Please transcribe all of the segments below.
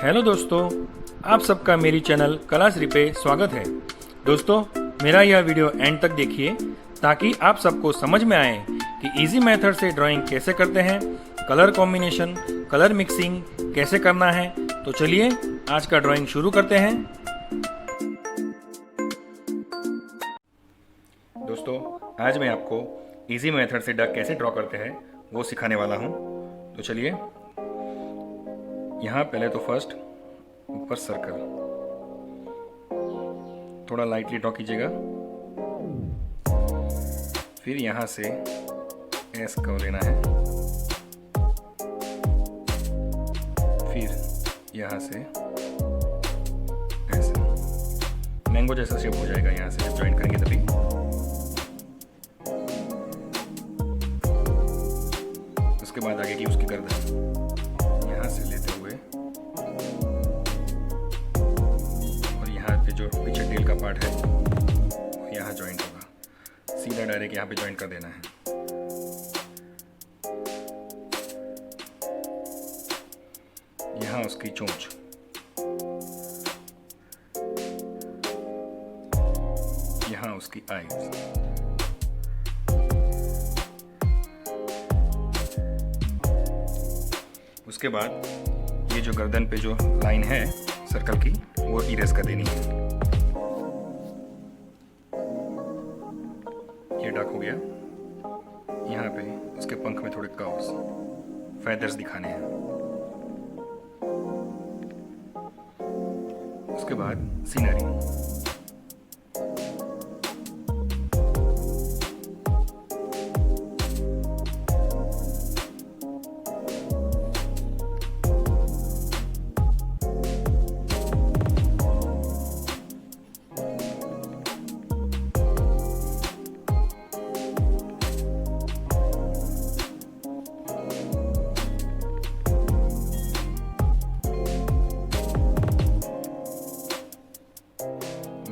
Hello दोस्तों, आप सबका मेरी चैनल कलाश्री पे स्वागत है। दोस्तों, मेरा यह वीडियो एंड तक देखिए ताकि आप सबको समझ में आए कि इजी मेथड से ड्राइंग कैसे करते हैं, कलर कॉम्बिनेशन, कलर मिक्सिंग कैसे करना है। तो चलिए आज का ड्राइंग शुरू करते हैं। दोस्तों, आज मैं आपको इजी मेथड से डक कैसे ड्रॉ करते हैं वो सिखाने वाला हूँ। तो चलिए, यहाँ पहले तो फर्स्ट ऊपर सर्कल थोड़ा लाइटली ड्रॉ कीजिएगा। फिर यहाँ से एस कर्व लेना है, फिर यहाँ से ऐसे मैंगो जैसा शेप हो जाएगा। यहाँ से जब ज्वाइन करेंगे तभी उसके बाद आगे की उसकी गर्दन यहाँ से लेते हुए और यहाँ पे जो पीछे टेल का पार्ट है वो यहाँ ज्वाइंट होगा। सीधा डायरेक्ट यहाँ पे ज्वाइंट कर देना है। यहाँ उसकी चोंच, यहाँ उसकी आईज, उसके बाद ये जो गर्दन पे जो लाइन है सर्कल की वो इरेज कर देनी है। ये डक हो गया। यहाँ पे उसके पंख में थोड़े कर्व्स, फेदर्स दिखाने हैं। उसके बाद सीनरी,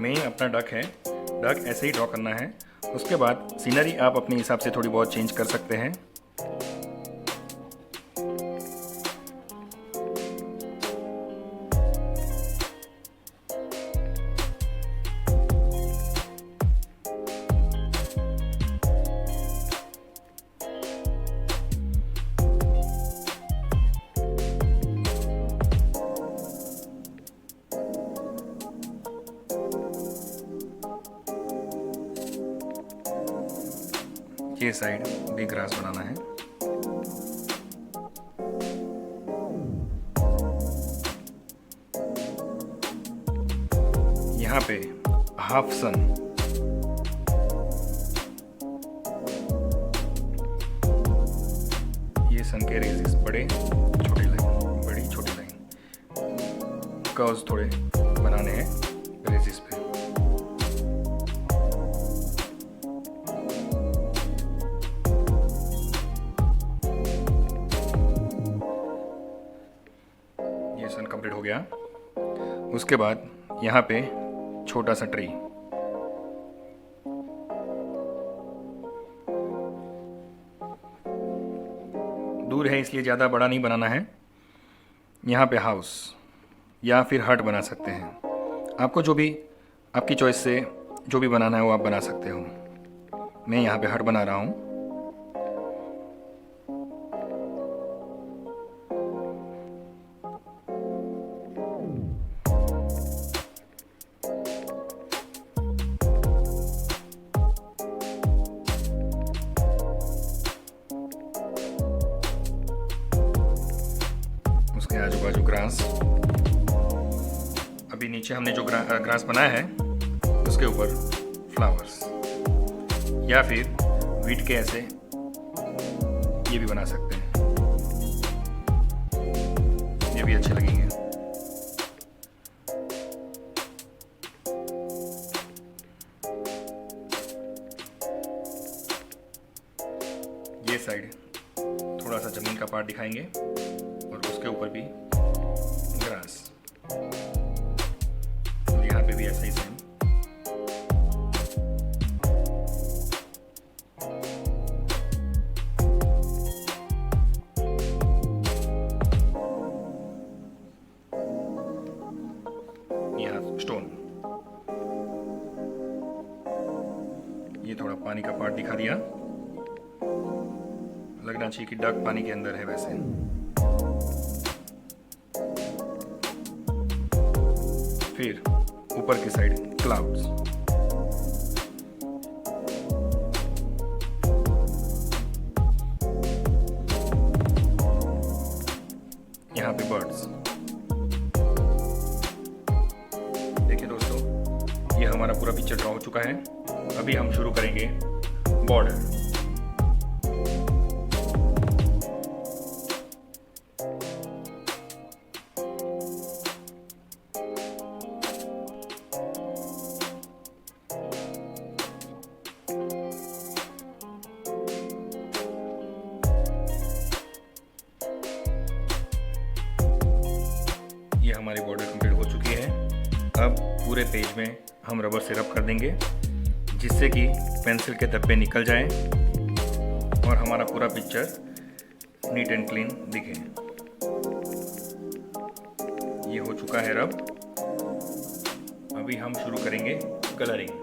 मेन अपना डक है। डक ऐसे ही ड्रॉ करना है। उसके बाद सीनरी आप अपने हिसाब से थोड़ी बहुत चेंज कर सकते हैं। ये साइड भी ग्रास बनाना है। यहाँ पे हाफ सन, ये सन के रेजेस, बड़े छोटे लाइन, बड़ी छोटी लाइन, कर्व्स थोड़े बनाने हैं रेजेस पे। सन कंप्लीट हो गया। उसके बाद यहाँ पे छोटा सा ट्री, दूर है इसलिए ज़्यादा बड़ा नहीं बनाना है। यहाँ पे हाउस या फिर हट बना सकते हैं। आपको जो भी आपकी चॉइस से जो भी बनाना है वो आप बना सकते हो। मैं यहाँ पे हट बना रहा हूँ। आजू बाजू ग्रास, अभी नीचे हमने जो ग्रास बनाया है उसके ऊपर फ्लावर्स या फिर वीट के ऐसे ये भी बना सकते हैं। ये भी अच्छे लगेंगे। ये साइड थोड़ा सा जमीन का पार्ट दिखाएंगे और उसके ऊपर भी ग्रास, और यहाँ पे भी ऐसा ही सेम। पानी का पार्ट दिखा दिया। लगना चाहिए कि डक पानी के अंदर है वैसे। फिर ऊपर की साइड क्लाउड्स। यहाँ पे बर्ड्स। देखिए दोस्तों, ये हमारा पूरा पिक्चर ड्रॉ हो चुका है। अभी हम शुरू करेंगे बॉर्डर। ये हमारी बॉर्डर कंप्लीट हो चुकी है। अब पूरे पेज में हम रबर से रब कर देंगे, जिससे कि पेंसिल के धब्बे निकल जाएं और हमारा पूरा पिक्चर नीट एंड क्लीन दिखे। ये हो चुका है रब। अभी हम शुरू करेंगे कलरिंग।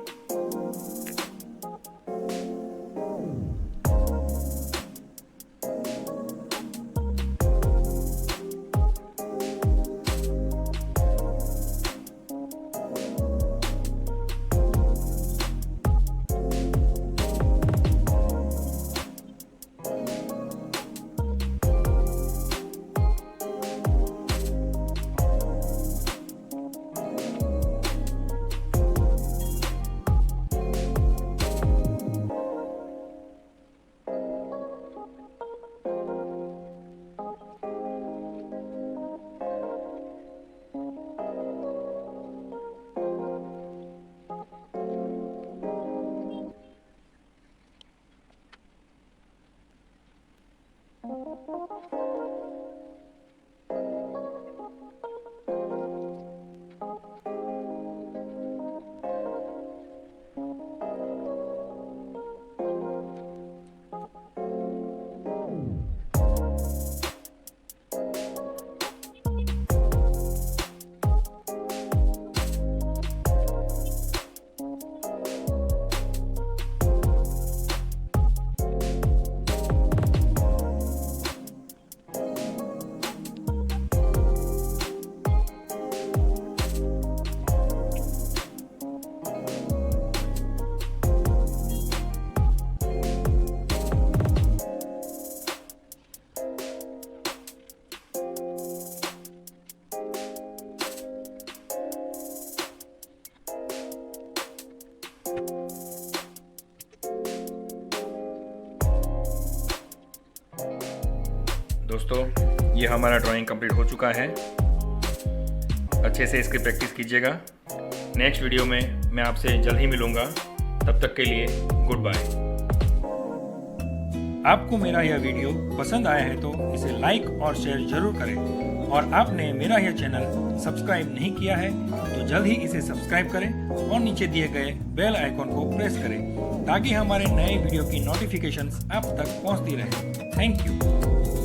दोस्तों, ये हमारा ड्राइंग कंप्लीट हो चुका है। अच्छे से इसकी प्रैक्टिस कीजिएगा। नेक्स्ट वीडियो में मैं आपसे जल्द ही मिलूंगा। तब तक के लिए गुड बाय। आपको मेरा यह वीडियो पसंद आया है तो इसे लाइक और शेयर जरूर करें, और आपने मेरा यह चैनल सब्सक्राइब नहीं किया है तो जल्द ही इसे सब्सक्राइब करें और नीचे दिए गए बेल आइकॉन को प्रेस करें, ताकि हमारे नए वीडियो की नोटिफिकेशंस आप तक पहुंचती रहे। Thank you.